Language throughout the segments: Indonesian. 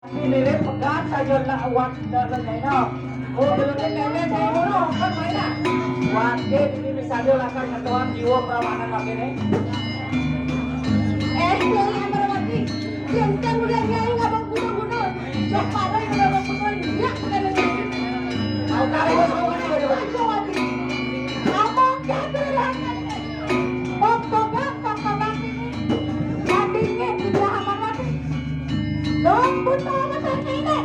Nilai pegat saja nak awak dalam lainnya. Oh, belum kene kayak ngono kan mainnya. Wakil ini bisa dilakukan ketuan jiwa peramanan wakil ini. Yang Amrawati, yang kemudiannya nggak bang kuno-kuno, cok parah yang nggak bang kuno ya bukan lagi. Tahu kali bos kau kan juga. Amrawati, kamu kehadiran, pokoknya kakak ini, nantinya tidak Amrawati, dong butuh apa ini,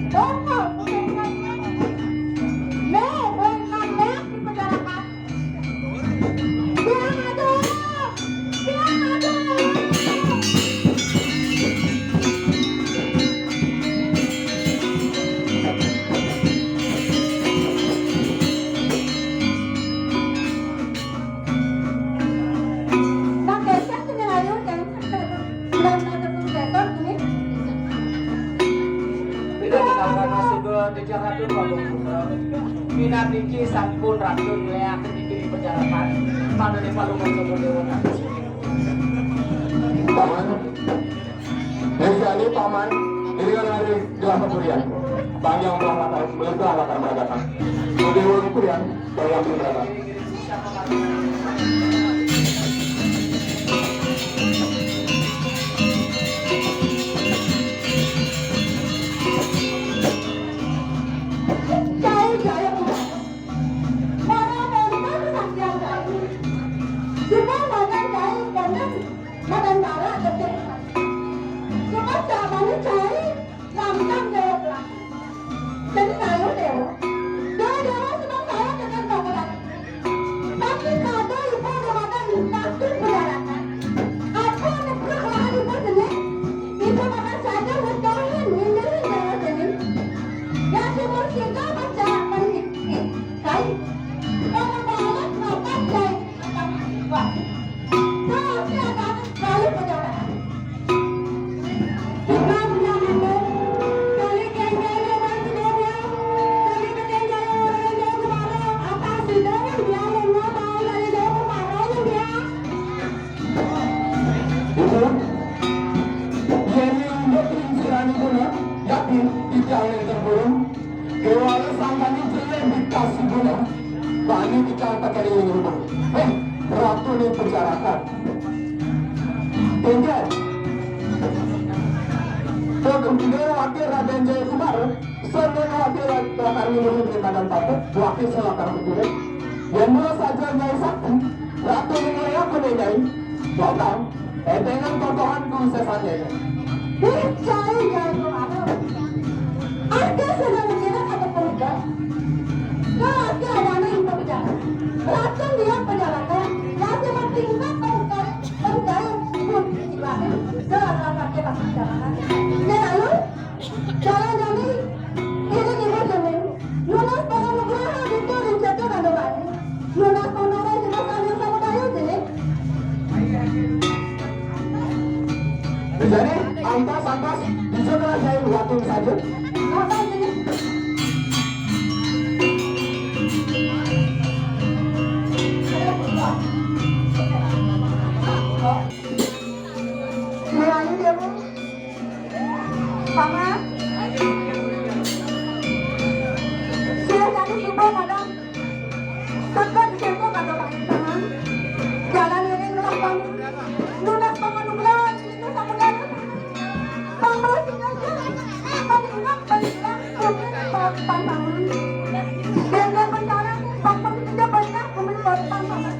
dong mau bukan nih, bukan di penjarakan, biang ada. Pinatiki sampun racun leak di penjarakan pada di palungan kemudian Paman, ini paman, ini kan hari gelar pemberian. Bang yang belah latar meragakan. Jadi uang pemberian, bang yang belum berapa. Ratu ini penjarakan. Tinggal. Kemudian wakil Raden Jaya Kumar, sebelum wakil Lakar Minum di Badan Patut, wakil Selakar Bukit, yang mula saja Nyai Sakti, Ratu ini aku Nyai, total, dengan potongan konsesannya. Percaya Nyai Kumar, ada sedang mengira kata pemuda, kalau ada anak yang berbicara, racun dia penjarakan, masih bertingkat pemuda pun dibangun, dalam pakai perjalanan. Dan lalu, jalan ini dibuat jamin, lunas para nugraha itu rencana dan doa, lunas penora juga kalian sama kayu sini. Jadi, ampas bisa saya waktu saja. Apa ini? Melayu dia bu, paman. Saya jadi subuh madam, tetap siapa kata paman. Jalan ini lunas pengenulan, itu sama dengan pembersihnya aja. Paling enggak paman. Dan bentar pembersihnya banyak, pembersih paman.